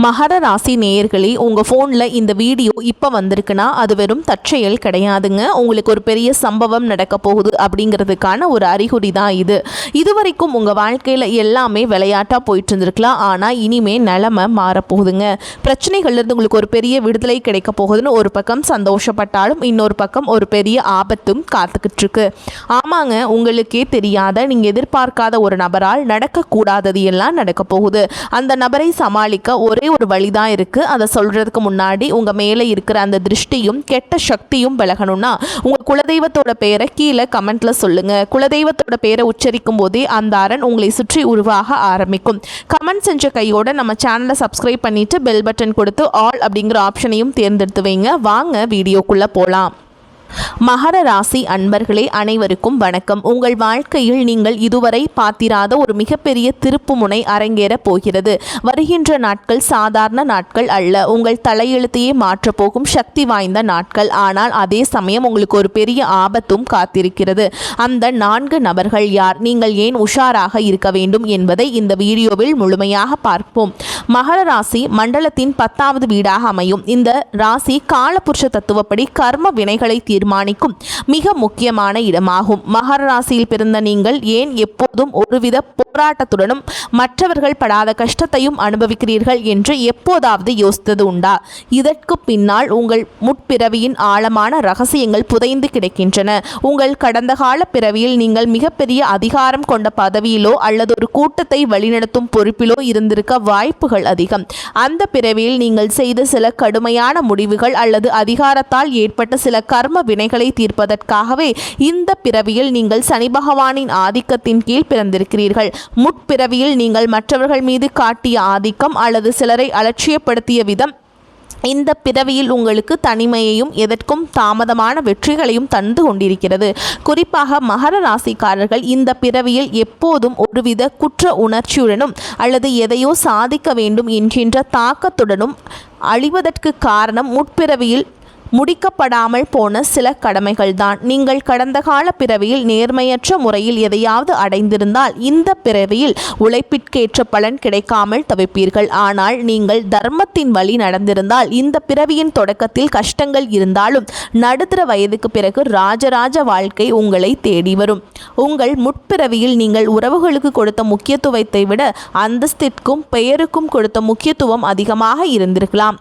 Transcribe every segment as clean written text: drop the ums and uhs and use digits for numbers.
மகர ராசி நேயர்களே, உங்கள் ஃபோனில் இந்த வீடியோ இப்போ வந்திருக்குன்னா அது வெறும் தற்செயல் கிடையாதுங்க. உங்களுக்கு ஒரு பெரிய சம்பவம் நடக்க போகுது அப்படிங்கிறதுக்கான ஒரு அறிகுறி தான் இது. இதுவரைக்கும் உங்கள் வாழ்க்கையில் எல்லாமே விளையாட்டாக போயிட்டு இருந்திருக்கலாம். ஆனால் இனிமே நிலைமை மாறப்போகுதுங்க. பிரச்சனைகள்லேருந்து உங்களுக்கு ஒரு பெரிய விடுதலை கிடைக்க போகுதுன்னு ஒரு பக்கம் சந்தோஷப்பட்டாலும் இன்னொரு பக்கம் ஒரு பெரிய ஆபத்தும் காத்துக்கிட்டு இருக்கு. ஆமாங்க, உங்களுக்கே தெரியாத நீங்கள் எதிர்பார்க்காத ஒரு நபரால் நடக்கக்கூடாதது எல்லாம் நடக்க போகுது. அந்த நபரை சமாளிக்க ஒரே ஒரு வழிதான் இருக்கு. அதை சொல்றதுக்கு முன்னாடி உங்க மேலே இருக்கிற அந்த திருஷ்டியும் கெட்ட சக்தியும் விலகணும்னா உங்க குலதெய்வத்தோட பெயரை கீழே கமெண்ட்ல சொல்லுங்க. குலதெய்வத்தோட பெயரை உச்சரிக்கும் போதே அந்த அரண் உங்களை சுற்றி உருவாக ஆரம்பிக்கும். கமெண்ட் செஞ்ச கையோட நம்ம சேனலை சப்ஸ்கிரைப் பண்ணிட்டு பெல் பட்டன் கொடுத்து ஆல் அப்படிங்கிற ஆப்ஷனையும் தேர்ந்தெடுத்து வைங்க. வாங்க வீடியோக்குள்ள போலாம். மகர ராசி அன்பர்களே, அனைவருக்கும் வணக்கம். உங்கள் வாழ்க்கையில் நீங்கள் இதுவரை பார்த்திராத ஒரு மிகப்பெரிய திருப்புமுனை அரங்கேற போகிறது. வருகின்ற நாட்கள் சாதாரண நாட்கள் அல்ல. உங்கள் தலையெழுத்தையே மாற்றப்போகும் சக்தி வாய்ந்த நாட்கள். ஆனால் அதே சமயம் உங்களுக்கு ஒரு பெரிய ஆபத்தும் காத்திருக்கிறது. அந்த 4 நபர்கள் யார்? நீங்கள் ஏன் உஷாராக இருக்க வேண்டும் என்பதை இந்த வீடியோவில் முழுமையாக பார்ப்போம். மகர ராசி மண்டலத்தின் 10வது வீடாக அமையும். இந்த ராசி காலபுருஷ தத்துவப்படி கர்ம வினைகளை தீர்மானிக்கும் மிக முக்கியமான இடமாகும். மகர ராசியில் பிறந்த நீங்கள் ஏன் எப்போதும் ஒருவித போராட்டத்துடனும் மற்றவர்கள் படாத கஷ்டத்தையும் அனுபவிக்கிறீர்கள் என்று எப்போதாவது யோசித்தது உண்டா? இதற்கு பின்னால் உங்கள் முற்பிறவியின் ஆழமான ரகசியங்கள் புதைந்து கிடக்கின்றன. உங்கள் கடந்த கால பிறவியில் நீங்கள் மிகப்பெரிய அதிகாரம் கொண்ட பதவியிலோ அல்லது ஒரு கூட்டத்தை வழிநடத்தும் பொறுப்பிலோ இருந்திருக்க வாய்ப்புகள் அதிகம். அந்த பிறவியில் நீங்கள் செய்த சில கடுமையான முடிவுகள் அல்லது அதிகாரத்தால் ஏற்பட்ட சில கர்ம வினைகளை தீர்ப்பதற்காகவே இந்த பிறவியில் நீங்கள் சனி பகவானின் ஆதிக்கத்தின் கீழ் பிறந்திருக்கிறீர்கள். முற்பிறவியில் நீங்கள் மற்றவர்கள் மீது காட்டிய ஆதிக்கம் அல்லது சிலரை அலட்சியப்படுத்திய விதம் இந்த பிறவியில் உங்களுக்கு தனிமையையும் எதற்கும் தாமதமான வெற்றிகளையும் தந்து கொண்டிருக்கிறது. குறிப்பாக மகர ராசிக்காரர்கள் இந்த பிறவியில் எப்போதும் ஒருவித குற்ற உணர்ச்சியுடனும் அல்லது எதையோ சாதிக்க வேண்டும் என்கின்ற தாக்கத்துடனும் அழிவதற்கு காரணம் முற்பிறவியில் முடிக்கப்படாமல் போன சில கடமைகள் தான். நீங்கள் கடந்த கால பிறவியில் நேர்மையற்ற முறையில் எதையாவது அடைந்திருந்தால் இந்த பிறவியில் உழைப்பிற்கேற்ற பலன் கிடைக்காமல் தவிப்பீர்கள். ஆனால் நீங்கள் தர்மத்தின் வழி நடந்திருந்தால் இந்த பிறவியின் தொடக்கத்தில் கஷ்டங்கள் இருந்தாலும் நடுத்தர வயதுக்கு பிறகு ராஜராஜ வாழ்க்கை உங்களை தேடி வரும். உங்கள் முற்பிறவியில் நீங்கள் உறவுகளுக்கு கொடுத்த முக்கியத்துவத்தை விட அந்தஸ்திற்கும் பெயருக்கும் கொடுத்த முக்கியத்துவம் அதிகமாக இருந்திருக்கலாம்.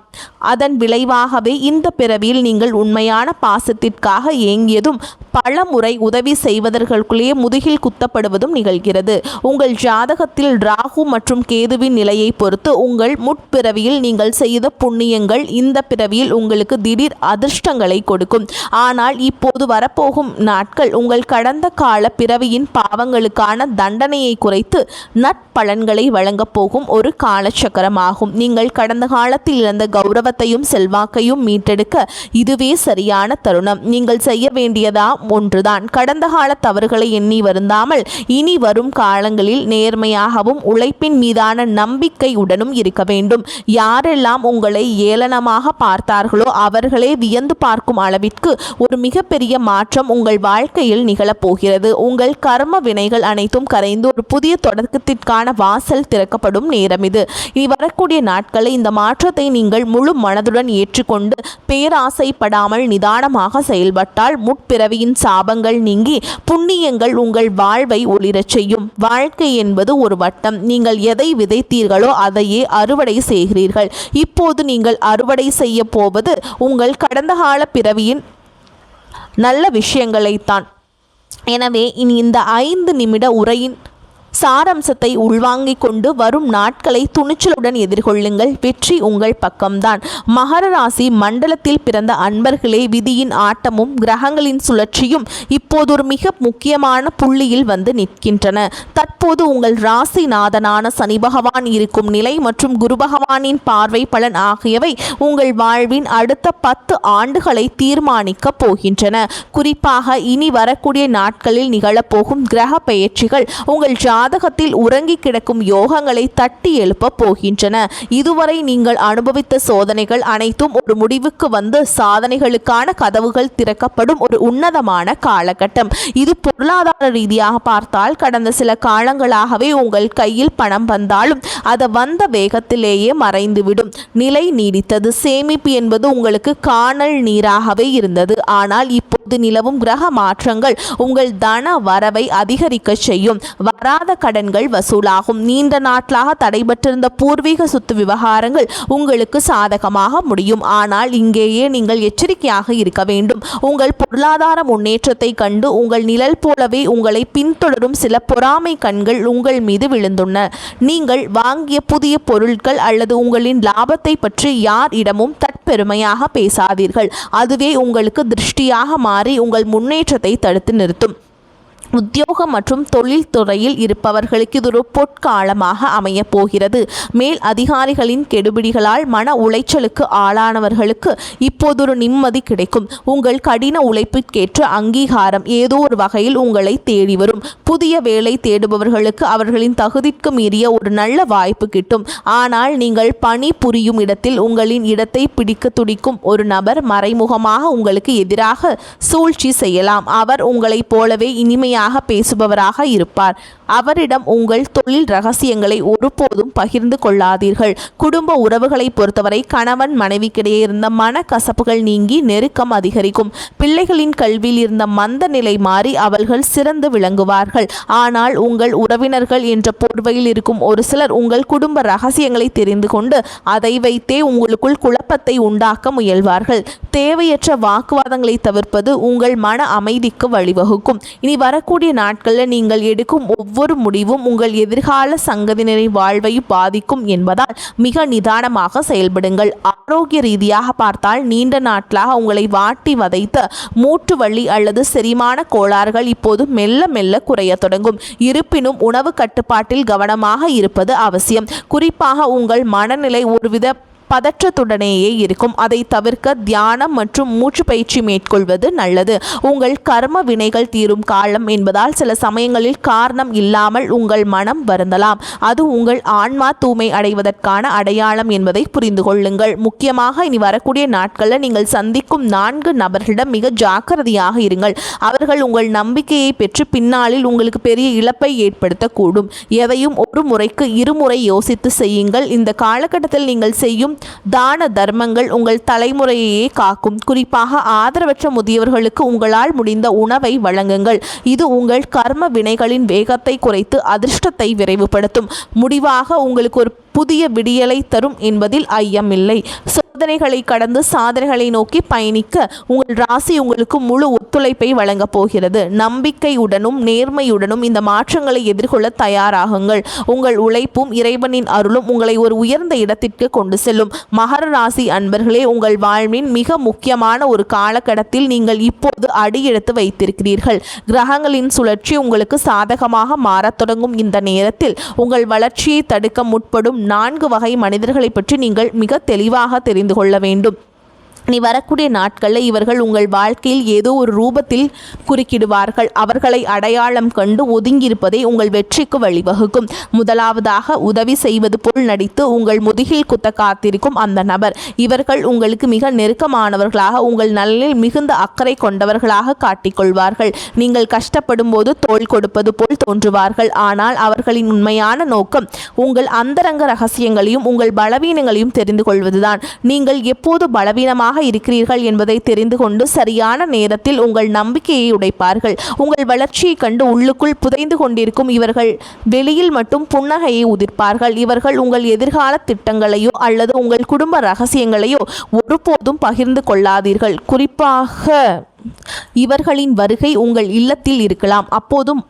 அதன் விளைவாகவே இந்த பிறவியில் நீங்கள் உண்மையான பாசத்திற்காக ஏங்கியதும் பல முறை உதவி செய்வதற்குள்ளேயே முதுகில் குத்தப்படுவதும் நிகழ்கிறது. உங்கள் ஜாதகத்தில் ராகு மற்றும் கேதுவின் நிலையை பொறுத்து உங்கள் முற்பிறவியில் நீங்கள் செய்த புண்ணியங்கள் இந்த பிறவியில் உங்களுக்கு திடீர் அதிர்ஷ்டங்களை கொடுக்கும். ஆனால் இப்போது வரப்போகும் நாட்கள் உங்கள் கடந்த கால பிறவியின் பாவங்களுக்கான தண்டனையை குறைத்து நற்பலன்களை வழங்கப் போகும் ஒரு காலச்சக்கரமாகும். நீங்கள் கடந்த காலத்தில் இழந்த கௌரவத்தையும் செல்வாக்கையும் மீட்டெடுக்க இதுவே சரியான தருணம். நீங்கள் செய்ய வேண்டியதா ஒன்றுதான். கடந்த கால தவறுகளை எண்ணி வருந்தாமல் இனி வரும் காலங்களில் நேர்மையாகவும் உழைப்பின் மீதான நம்பிக்கையுடனும் இருக்க வேண்டும். யாரெல்லாம் உங்களை ஏளனமாக பார்த்தார்களோ அவர்களே வியந்து பார்க்கும் அளவிற்கு ஒரு மிகப்பெரிய மாற்றம் உங்கள் வாழ்க்கையில் நிகழப்போகிறது. உங்கள் கர்ம வினைகள் அனைத்தும் கரைந்து ஒரு புதிய தொடக்கத்திற்கான வாசல் திறக்கப்படும் நேரம் இது. இனி வரக்கூடிய நாட்களில் இந்த மாற்றத்தை நீங்கள் முழு மனதுடன் ஏற்றுக்கொண்டு பேராசைப்படாமல் நிதானமாக செயல்பட்டால் முற்பிறவியின் சாபங்கள் நீங்கி புண்ணியங்கள் உங்கள் வாழ்வை ஒளிரச் செய்யும். வாழ்க்கை என்பது ஒரு வட்டம். நீங்கள் எதை விதைத்தீர்களோ அதையே அறுவடை செய்கிறீர்கள். இப்போது நீங்கள் அறுவடை செய்ய போவது உங்கள் கடந்த கால பிறவியின் நல்ல விஷயங்களைத்தான். எனவே இனி இந்த 5 நிமிட உரையின் சாரம்சத்தை உள்வாங்கிக் கொண்டு வரும் நாட்களை துணிச்சலுடன் எதிர்கொள்ளுங்கள். வெற்றி உங்கள் பக்கம்தான். மகர ராசி மண்டலத்தில் பிறந்த அன்பர்களே, விதியின் ஆட்டமும் கிரகங்களின் சுழற்சியும் இப்போது ஒரு மிக முக்கியமான புள்ளியில் வந்து நிற்கின்றன. தற்போது உங்கள் ராசிநாதனான சனி பகவான் இருக்கும் நிலை மற்றும் குரு பகவானின் பார்வை பலன் ஆகியவை உங்கள் வாழ்வின் அடுத்த 10 ஆண்டுகளை தீர்மானிக்கப் போகின்றன. குறிப்பாக இனி வரக்கூடிய நாட்களில் நிகழப்போகும் கிரக பெயர்ச்சிகள் உங்கள் ஜாதகத்தில் உறங்கி கிடக்கும் யோகங்களை தட்டி எழுப்ப போகின்றன. இதுவரை நீங்கள் அனுபவித்த சோதனைகள் அனைத்தும் ஒரு முடிவுக்கு வந்து சாதனைகளுக்கான கதவுகள் திறக்கப்படும் ஒரு உன்னதமான காலகட்டம் இது. பொருளாதார ரீதியாக பார்த்தால் கடந்த சில காலங்களாகவே உங்கள் கையில் பணம் வந்தாலும் அது வந்த வேகத்திலேயே மறைந்துவிடும் நிலை நீடித்தது. சேமிப்பு என்பது உங்களுக்கு காணல் நீராகவே இருந்தது. ஆனால் இப்போது நிலவும் கிரக மாற்றங்கள் உங்கள் தன வரவை அதிகரிக்க செய்யும். வராத கடன்கள் வசூலாகும். நீண்ட நாட்களாக தடைபட்டிருந்த பூர்வீக சொத்து விவகாரங்கள் உங்களுக்கு சாதகமாக முடியும். ஆனால் இங்கேயே நீங்கள் எச்சரிக்கையாக இருக்க வேண்டும். உங்கள் பொருளாதார முன்னேற்றத்தை கண்டு உங்கள் நிழல் போலவே உங்களை பின்தொடரும் சில பொறாமை கண்கள் உங்கள் மீது விழுந்துள்ளன. நீங்கள் வாங்கிய புதிய பொருட்கள் அல்லது உங்களின் லாபத்தை பற்றி யாரிடமும் தற்பெருமையாக பேசாதீர்கள். அதுவே உங்களுக்கு திருஷ்டியாக மாறி உங்கள் முன்னேற்றத்தை தடுத்து நிறுத்தும். உத்தியோகம் மற்றும் தொழில் துறையில் இருப்பவர்களுக்கு இது ஒரு பொற்காலமாக அமைய போகிறது. மேல் அதிகாரிகளின் கெடுபிடிகளால் மன உளைச்சலுக்கு ஆளானவர்களுக்கு இப்போது ஒரு நிம்மதி கிடைக்கும். உங்கள் கடின உழைப்பிற்கேற்ற அங்கீகாரம் ஏதோ ஒரு வகையில் உங்களை தேடி வரும். புதிய வேலை தேடுபவர்களுக்கு அவர்களின் தகுதிக்கு மீறிய ஒரு நல்ல வாய்ப்பு கிட்டும். ஆனால் நீங்கள் பணி புரியும் இடத்தில் உங்களின் இடத்தை பிடிக்க துடிக்கும் ஒரு நபர் மறைமுகமாக உங்களுக்கு எதிராக சூழ்ச்சி செய்யலாம். அவர் உங்களைப் போலவே இனிமையாக பேசுபவராக இருப்பார். அவரிடம் உங்கள் தொழில் ரகசியங்களை ஒருபோதும் பகிர்ந்து கொள்ளாதீர்கள். குடும்ப உறவுகளை பொறுத்தவரை கணவன் மனைவிக்கிடையே இருந்த மனக்கசப்புகள் நீங்கி நெருக்கம் அதிகரிக்கும். பிள்ளைகளின் கல்வியில் இருந்த மந்த நிலை மாறி அவர்கள் சிறந்து விளங்குவார்கள். ஆனால் உங்கள் உறவினர்கள் என்ற போர்வையில் இருக்கும் ஒரு சிலர் உங்கள் குடும்ப ரகசியங்களை தெரிந்து கொண்டு அதை வைத்தே உங்களுக்குள் குழப்பத்தை உண்டாக்க முயல்வார்கள். தேவையற்ற வாக்குவாதங்களை தவிர்ப்பது உங்கள் மன அமைதிக்கு வழிவகுக்கும். இனி வரக்கூடிய நாட்களில் நீங்கள் எடுக்கும் ஒவ்வொரு முடிவும் உங்கள் எதிர்கால சங்கதியினரை வாழ்வை பாதிக்கும் என்பதால் மிக நிதானமாக செயல்படுங்கள். ஆரோக்கிய ரீதியாக பார்த்தால் நீண்ட நாட்களாக உங்களை வாட்டி வதைத்த மூட்டு வலி அல்லது செரிமான கோளாறுகள் இப்போது மெல்ல மெல்ல குறைய தொடங்கும். இருப்பினும் உணவு கட்டுப்பாட்டில் கவனமாக இருப்பது அவசியம். குறிப்பாக உங்கள் மனநிலை ஒருவித பதற்றத்துடனேயே இருக்கும். அதை தவிர்க்க தியானம் மற்றும் மூச்சு பயிற்சி மேற்கொள்வது நல்லது. உங்கள் கர்ம வினைகள் தீரும் காலம் என்பதால் சில சமயங்களில் காரணம் இல்லாமல் உங்கள் மனம் வருந்தலாம். அது உங்கள் ஆன்மா தூய்மை அடைவதற்கான அடையாளம் என்பதை புரிந்து கொள்ளுங்கள். முக்கியமாக இனி வரக்கூடிய நாட்களில் நீங்கள் சந்திக்கும் 4 நபர்களிடம் மிக ஜாக்கிரதையாக இருங்கள். அவர்கள் உங்கள் நம்பிக்கையை பெற்று பின்னாளில் உங்களுக்கு பெரிய இழப்பை ஏற்படுத்தக்கூடும். எதையும் ஒரு முறைக்கு இருமுறை யோசித்து செய்யுங்கள். இந்த காலகட்டத்தில் நீங்கள் செய்யும் தான தர்மங்கள் உங்கள் தலைமுறையையே காக்கும். குறிப்பாக ஆதரவற்ற முதியவர்களுக்கு உங்களால் முடிந்த உணவை வழங்குங்கள். இது உங்கள் கர்ம வினைகளின் வேகத்தை குறைத்து அதிர்ஷ்டத்தை விரைவுபடுத்தும். முடிவாக உங்களுக்கு ஒரு புதிய விடியலை தரும் என்பதில் ஐயமில்லை. சோதனைகளை கடந்து சாதனைகளை நோக்கி பயணிக்க உங்கள் ராசி உங்களுக்கு முழு ஒத்துழைப்பை வழங்கப் போகிறது. நம்பிக்கையுடனும் நேர்மையுடனும் இந்த மாற்றங்களை எதிர்கொள்ள தயாராகுங்கள். உங்கள் உழைப்பும் இறைவனின் அருளும் உங்களை ஒரு உயர்ந்த இடத்திற்கு கொண்டு செல்லும். மகர ராசி அன்பர்களே, உங்கள் வாழ்வின் மிக முக்கியமான ஒரு காலகட்டத்தில் நீங்கள் இப்போது அடியெடுத்து வைத்திருக்கிறீர்கள். கிரகங்களின் சுழற்சி உங்களுக்கு சாதகமாக மாறத் தொடங்கும் இந்த நேரத்தில் உங்கள் வளர்ச்சியை தடுக்க முற்படும் 4 வகை மனிதர்களை பற்றி நீங்கள் மிக தெளிவாக தெரிந்து கொள்ள வேண்டும். நீ வரக்கூடிய நாட்களில் இவர்கள் உங்கள் வாழ்க்கையில் ஏதோ ஒரு ரூபத்தில் குறுக்கிடுவார்கள். அவர்களை அடையாளம் கண்டு ஒதுங்கியிருப்பதே உங்கள் வெற்றிக்கு வழிவகுக்கும். முதலாவதாக, உதவி செய்வது போல் நடித்து உங்கள் முதுகில் குத்த காத்திருக்கும் அந்த நபர். இவர்கள் உங்களுக்கு மிக நெருக்கமானவர்களாக உங்கள் நலனில் மிகுந்த அக்கறை கொண்டவர்களாக காட்டிக்கொள்வார்கள். நீங்கள் கஷ்டப்படும் போது தோள் கொடுப்பது போல் தோன்றுவார்கள். ஆனால் அவர்களின் உண்மையான நோக்கம் உங்கள் அந்தரங்க ரகசியங்களையும் உங்கள் பலவீனங்களையும் தெரிந்து கொள்வதுதான். நீங்கள் எப்போது பலவீனமாக இருக்கிறீர்கள் என்பதை தெரிந்து கொண்டு சரியான நேரத்தில் உங்கள் நம்பிக்கையை உடைப்பார்கள். உங்கள் வளர்ச்சியை கண்டு உள்ளுக்குள் புதைந்து கொண்டிருக்கும் இவர்கள் வெளியில் மட்டும் புன்னகையை உதிர்ப்பார்கள். இவர்கள் உங்கள் எதிர்கால திட்டங்களையோ அல்லது உங்கள் குடும்ப ரகசியங்களையோ ஒருபோதும் பகிர்ந்து கொள்ளாதீர்கள். குறிப்பாக இவர்களின் வருகை உங்கள் இல்லத்தில் இருக்கலாம். அப்போதும்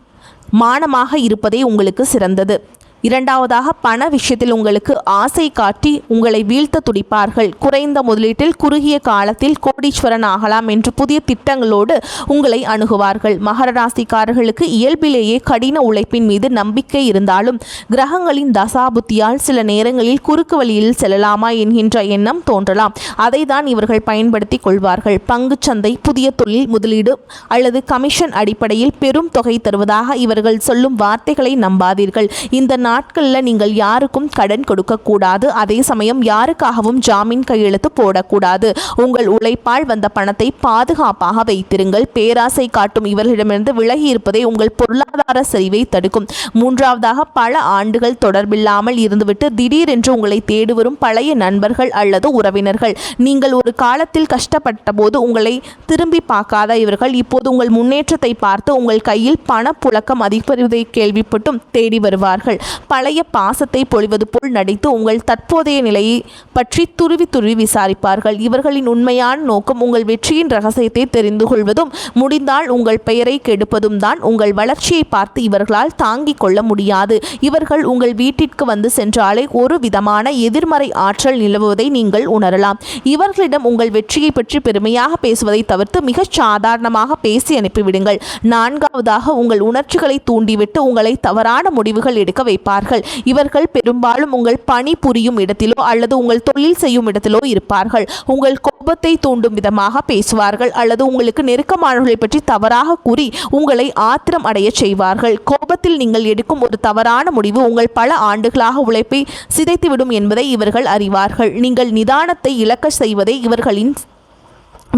மானமாக இருப்பதே உங்களுக்கு சிறந்தது. இரண்டாவதாக, பண விஷயத்தில் உங்களுக்கு ஆசை காட்டி உங்களை வீழ்த்த துடிப்பார்கள். குறைந்த முதலீட்டில் குறுகிய காலத்தில் கோடீஸ்வரன் ஆகலாம் என்று புதிய திட்டங்களோடு உங்களை அணுகுவார்கள். மகர ராசிக்காரர்களுக்கு இயல்பிலேயே கடின உழைப்பின் மீது நம்பிக்கை இருந்தாலும் கிரகங்களின் தசாபுத்தியால் சில நேரங்களில் குறுக்கு வழியில் செல்லலாமா என்கின்ற எண்ணம் தோன்றலாம். அதை தான் இவர்கள் பயன்படுத்தி கொள்வார்கள். பங்குச்சந்தை, புதிய தொழில் முதலீடு அல்லது கமிஷன் அடிப்படையில் பெரும் தொகை தருவதாக இவர்கள் சொல்லும் வார்த்தைகளை நம்பாதீர்கள். இந்த நாட்களில் நீங்கள் யாருக்கும் கடன் கொடுக்கக்கூடாது. அதே சமயம் யாருக்காகவும் ஜாமீன் கையெழுத்து போடக்கூடாது. உங்கள் உழைப்பால் வந்த பணத்தை பாதுகாப்பாக வைத்திருங்கள். பேராசை காட்டும் இவர்களிடமிருந்து விலகி இருப்பதே உங்கள் பொருளாதார சரிவை தடுக்கும். மூன்றாவதாக, பல ஆண்டுகள் தொடர்பில்லாமல் இருந்துவிட்டு திடீரென்று உங்களை தேடி வரும் பழைய நண்பர்கள் அல்லது உறவினர்கள். நீங்கள் ஒரு காலத்தில் கஷ்டப்பட்ட போது உங்களை திரும்பி பார்க்காத இவர்கள் இப்போது உங்கள் முன்னேற்றத்தை பார்த்து உங்கள் கையில் பணப்புழக்கம் அதிகரிப்பதை கேள்விப்பட்டும் தேடி வருவார்கள். பழைய பாசத்தை பொழிவது போல் நடித்து உங்கள் தற்போதைய நிலையை பற்றி துருவி விசாரிப்பார்கள். இவர்களின் உண்மையான நோக்கம் உங்கள் வெற்றியின் ரகசியத்தை தெரிந்து கொள்வதும் முடிந்தால் உங்கள் பெயரை கெடுப்பதும் தான். உங்கள் வளர்ச்சியை பார்த்து இவர்களால் தாங்கிக் கொள்ள முடியாது. இவர்கள் உங்கள் வீட்டிற்கு வந்து சென்றாலே ஒரு விதமான எதிர்மறை ஆற்றல் நிலவுவதை நீங்கள் உணரலாம். இவர்களிடம் உங்கள் வெற்றியை பற்றி பெருமையாக பேசுவதை தவிர்த்து மிக சாதாரணமாக பேசி அனுப்பிவிடுங்கள். நான்காவதாக, உங்கள் உணர்ச்சிகளை தூண்டிவிட்டு உங்களை தவறான முடிவுகள் எடுக்க வைப்பார்கள். இவர்கள் பெரும்பாலும் உங்கள் பணி புரியும் இடத்திலோ அல்லது உங்கள் தொழில் செய்யும் இடத்திலோ இருப்பார்கள். உங்கள் கோபத்தை தூண்டும் விதமாக பேசுவார்கள் அல்லது உங்களுக்கு நெருக்கமானவர்களை பற்றி தவறாக கூறி உங்களை ஆத்திரம் அடைய செய்வார்கள். கோபத்தில் நீங்கள் எடுக்கும் ஒரு தவறான முடிவு உங்கள் பல ஆண்டுகளாக உழைப்பை சிதைத்துவிடும் என்பதை இவர்கள் அறிவார்கள். நீங்கள் நிதானத்தை இழக்க செய்வதே இவர்களின்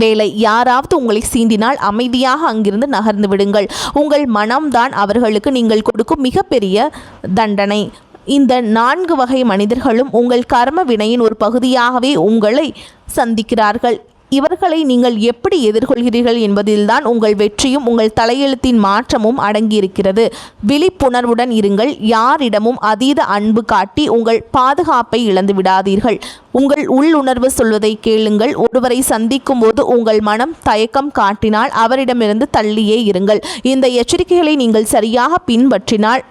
வேலை. யாராவது உங்களை சீண்டினால் அமைதியாக அங்கிருந்து நகர்ந்து விடுங்கள். உங்கள் மனம்தான் அவர்களுக்கு நீங்கள் கொடுக்கும் மிகப்பெரிய தண்டனை. இந்த 4 வகை மனிதர்களும் உங்கள் கர்ம வினையின் ஒரு பகுதியாகவே உங்களை சந்திக்கிறார்கள். இவர்களை நீங்கள் எப்படி எதிர்கொள்கிறீர்கள் என்பதில்தான் உங்கள் வெற்றியும் உங்கள் தலையெழுத்தின் மாற்றமும் அடங்கியிருக்கிறது. விழிப்புணர்வுடன் இருங்கள். யாரிடமும் அதீத அன்பு காட்டி உங்கள் பாதுகாப்பை இழந்து விடாதீர்கள். உங்கள் உள்ளுணர்வு சொல்வதை கேளுங்கள். ஒருவரை சந்திக்கும் போது உங்கள் மனம் தயக்கம் காட்டினால் அவரிடமிருந்து தள்ளியே இருங்கள். இந்த எச்சரிக்கைகளை நீங்கள் சரியாக பின்பற்றினால்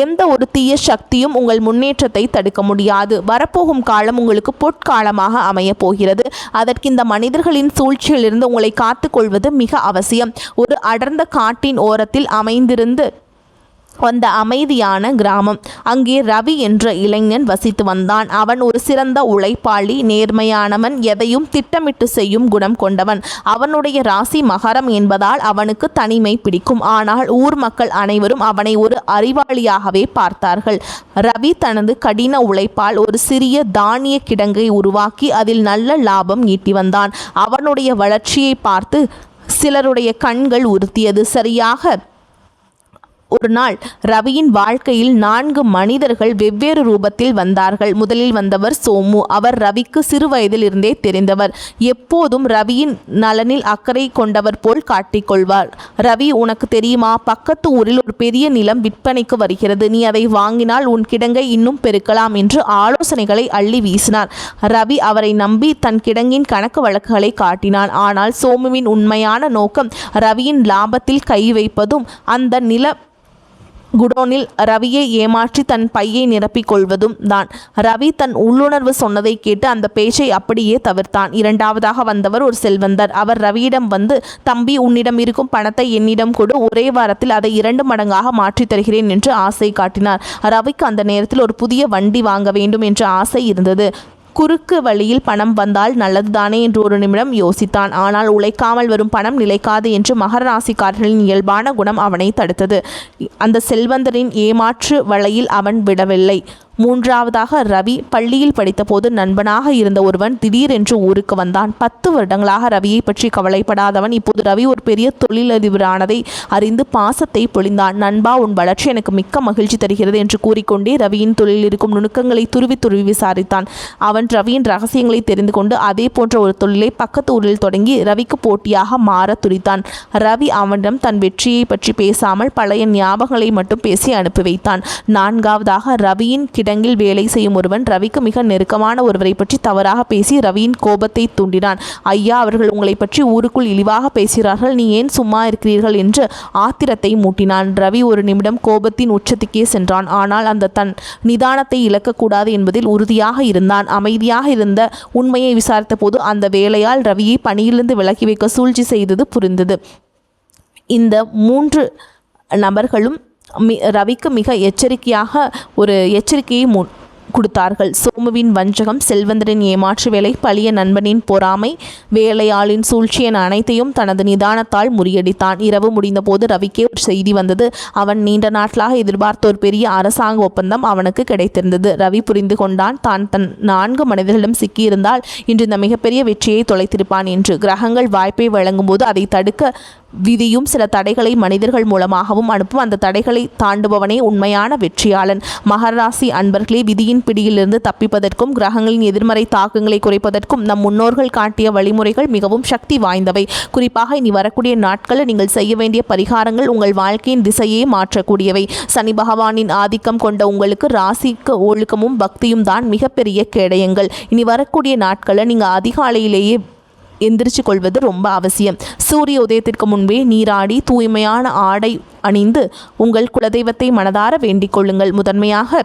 எந்த ஒரு தீய சக்தியும் உங்கள் முன்னேற்றத்தை தடுக்க முடியாது. வரப்போகும் காலம் உங்களுக்கு பொற்காலமாக அமையப் போகிறது. அதற்கு இந்த மனிதர்களின் சூழ்ச்சியிலிருந்து உங்களை காத்துக்கொள்வது மிக அவசியம். ஒரு அடர்ந்த காட்டின் ஓரத்தில் அமைந்திருந்து வந்த அமைதியான கிராமம். அங்கே ரவி என்ற இளைஞன் வசித்து வந்தான். அவன் ஒரு சிறந்த உழைப்பாளி, நேர்மையானவன், எதையும் திட்டமிட்டு செய்யும் குணம் கொண்டவன். அவனுடைய ராசி மகரம் என்பதால் அவனுக்கு தனிமை பிடிக்கும். ஆனால் ஊர் மக்கள் அனைவரும் அவனை ஒரு அறிவாளியாகவே பார்த்தார்கள். ரவி தனது கடின உழைப்பால் ஒரு சிறிய தானிய கிடங்கை உருவாக்கி அதில் நல்ல லாபம் ஈட்டி வந்தான். அவனுடைய வளர்ச்சியை பார்த்து சிலருடைய கண்கள் உறுத்தியது. சரியாக ஒரு நாள் ரவியின் வாழ்க்கையில் 4 மனிதர்கள் வெவ்வேறு ரூபத்தில் வந்தார்கள். முதலில் வந்தவர் சோமு. அவர் ரவிக்கு சிறு வயதில் இருந்தே தெரிந்தவர். எப்போதும் ரவியின் நலனில் அக்கறை கொண்டவர் போல் காட்டிக்கொள்வார். ரவி, உனக்கு தெரியுமா, பக்கத்து ஊரில் ஒரு பெரிய நிலம் விற்பனைக்கு வருகிறது. நீ அதை வாங்கினால் உன் கிடங்கை இன்னும் பெருக்கலாம் என்று ஆலோசனைகளை அள்ளி வீசினார். ரவி அவரை நம்பி தன் கிடங்கின் கணக்கு வழக்குகளை காட்டினான். ஆனால் சோமுவின் உண்மையான நோக்கம் ரவியின் லாபத்தில் கை வைப்பதும் அந்த நில குடோனில் ரவியை ஏமாற்றி தன் பையை நிரப்பிக் கொள்வதும் தான். ரவி தன் உள்ளுணர்வு சொன்னதை கேட்டு அந்த பேச்சை அப்படியே தவிர்த்தான். இரண்டாவதாக வந்தவர் ஒரு செல்வந்தர். அவர் ரவியிடம் வந்து, தம்பி, உன்னிடம் இருக்கும் பணத்தை என்னிடம் கொடு, ஒரே வாரத்தில் அதை 2 மடங்காக மாற்றி தருகிறேன் என்று ஆசை காட்டினார். ரவிக்கு அந்த நேரத்தில் ஒரு புதிய வண்டி வாங்க வேண்டும் என்ற ஆசை இருந்தது. குறுக்கு வழியில் பணம் வந்தால் நல்லதுதானே என்று ஒரு நிமிடம் யோசித்தான். ஆனால் உழைக்காமல் வரும் பணம் நிலைக்காது என்று மகர ராசிக்காரர்களின் இயல்பான குணம் அவனை தடுத்தது. அந்த செல்வந்தரின் ஏமாற்று வலையில் அவன் விடவில்லை. மூன்றாவதாக, ரவி பள்ளியில் படித்தபோது நண்பனாக இருந்த ஒருவன் திடீரென்று ஊருக்கு வந்தான். 10 வருடங்களாக ரவியை பற்றி கவலைப்படாதவன் இப்போது ரவி ஒரு பெரிய தொழிலதிபரானதை அறிந்து பாசத்தை பொழிந்தான். நண்பா, உன் வளர்ச்சி எனக்கு மிக்க மகிழ்ச்சி தருகிறது என்று கூறிக்கொண்டே ரவியின் தொழிலில் இருக்கும் நுணுக்கங்களை துருவி விசாரித்தான். அவன் ரவியின் ரகசியங்களை தெரிந்து கொண்டு அதே போன்ற ஒரு தொழிலை பக்கத்து ஊரில் தொடங்கி ரவிக்கு போட்டியாக மாற துடித்தான். ரவி அவனிடம் தன் வெற்றியை பற்றி பேசாமல் பழைய ஞாபகங்களை மட்டும் பேசி அனுப்பி வைத்தான். நான்காவதாக, ரவியின் கிடங்கில் வேலை செய்யும் ஒருவன் ரவிக்கு மிக நெருக்கமான ஒருவரை பற்றி தவறாக பேசி ரவியின் கோபத்தை தூண்டினான். ஐயா, அவர்கள் உங்களை பற்றி ஊருக்குள் இழிவாக பேசுகிறார்கள், நீ ஏன் சும்மா இருக்கிறீர்கள் என்று ஆத்திரத்தை மூட்டினான். ரவி ஒரு நிமிடம் கோபத்தின் உச்சத்துக்கே சென்றான். ஆனால் அந்த தன் நிதானத்தை இழக்கக்கூடாது என்பதில் உறுதியாக இருந்தான். அமைதியாக இருந்த உண்மையை விசாரித்த போது அந்த வேலையால் ரவியை பணியிலிருந்து விலக்கி வைக்க சூழ்ச்சி செய்தது புரிந்தது. இந்த 3 நபர்களும் ரவிக்கு மிக ஒரு எச்சரிக்கையை கொடுத்தார்கள். சோமுவின் வஞ்சகம், செல்வந்தரின் ஏமாற்று வேலை, பழிய நண்பனின் பொறாமை, வேலையாளின் சூழ்ச்சி என அனைத்தையும் தனது நிதானத்தால் முறியடித்தான். இரவு முடிந்த போது ரவிக்கே ஒரு செய்தி வந்தது. அவன் நீண்ட நாட்களாக எதிர்பார்த்த ஒரு பெரிய அரசாங்க ஒப்பந்தம் அவனுக்கு கிடைத்திருந்தது. ரவி புரிந்து கொண்டான், தான் தன் 4 மனிதர்களிடம் சிக்கியிருந்தால் இன்று இந்த மிகப்பெரிய வெற்றியை தொலைத்திருப்பான் என்று. கிரகங்கள் வாய்ப்பை வழங்கும் போது அதை தடுக்க விதியும் சில தடைகளை மனிதர்கள் மூலமாகவும் அனுப்பும். அந்த தடைகளை தாண்டுபவனே உண்மையான வெற்றியாளன். மகராசி அன்பர்களே, விதியின் பிடியிலிருந்து தப்பிப்பதற்கும் கிரகங்களின் எதிர்மறை தாக்கங்களை குறைப்பதற்கும் நம் முன்னோர்கள் காட்டிய வழிமுறைகள் மிகவும் சக்தி வாய்ந்தவை. குறிப்பாக இனி வரக்கூடிய நாட்களில் நீங்கள் செய்ய வேண்டிய பரிகாரங்கள் உங்கள் வாழ்க்கையின் திசையே மாற்றக்கூடியவை. சனி பகவானின் ஆதிக்கம் கொண்ட உங்களுக்கு ராசிக்கு ஒழுக்கமும் பக்தியும் தான் மிகப்பெரிய கேடயங்கள். இனி வரக்கூடிய நாட்களில் நீங்கள் அதிகாலையிலேயே எந்திரிச்சு கொள்வது ரொம்ப அவசியம். சூரிய உதயத்திற்கு முன்பே நீராடி தூய்மையான ஆடை அணிந்து உங்கள் குலதெய்வத்தை மனதார வேண்டிக் கொள்ளுங்கள். முதன்மையாக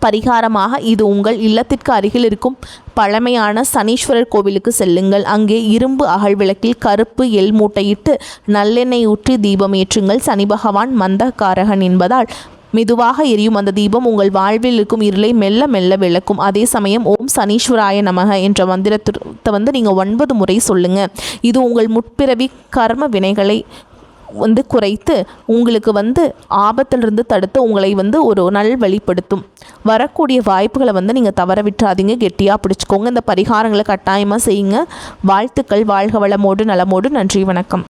பரிகாரமாக இது உங்கள் இல்லத்திற்கு அருகில் இருக்கும் பழமையான சனீஸ்வரர் கோவிலுக்கு செல்லுங்கள். அங்கே இரும்பு அகல் விளக்கில் கருப்பு எள் மூட்டையிட்டு நல்லெண்ணெய் ஊற்றி தீபம் ஏற்றுங்கள். சனி பகவான் மந்தகாரகன் என்பதால் மெதுவாக எரியும் அந்த தீபம் உங்கள் வாழ்வில் இருக்கும் இருளை மெல்ல மெல்ல விளக்கும். அதே சமயம் ஓம் சனீஸ்வராய நமக என்ற மந்திரத்தை நீங்கள் 9 முறை சொல்லுங்க. இது உங்கள் முற்பிறவி கர்ம வினைகளை குறைத்து உங்களுக்கு ஆபத்திலிருந்து தடுத்து உங்களை ஒரு நல்வழிப்படுத்தும். வரக்கூடிய வாய்ப்புகளை நீங்கள் தவற விட்டுறாதீங்க, கெட்டியாக பிடிச்சிக்கோங்க. இந்த பரிகாரங்களை கட்டாயமாக செய்யுங்க. வாழ்த்துக்கள். வாழ்க வளமோடு நலமோடு. நன்றி, வணக்கம்.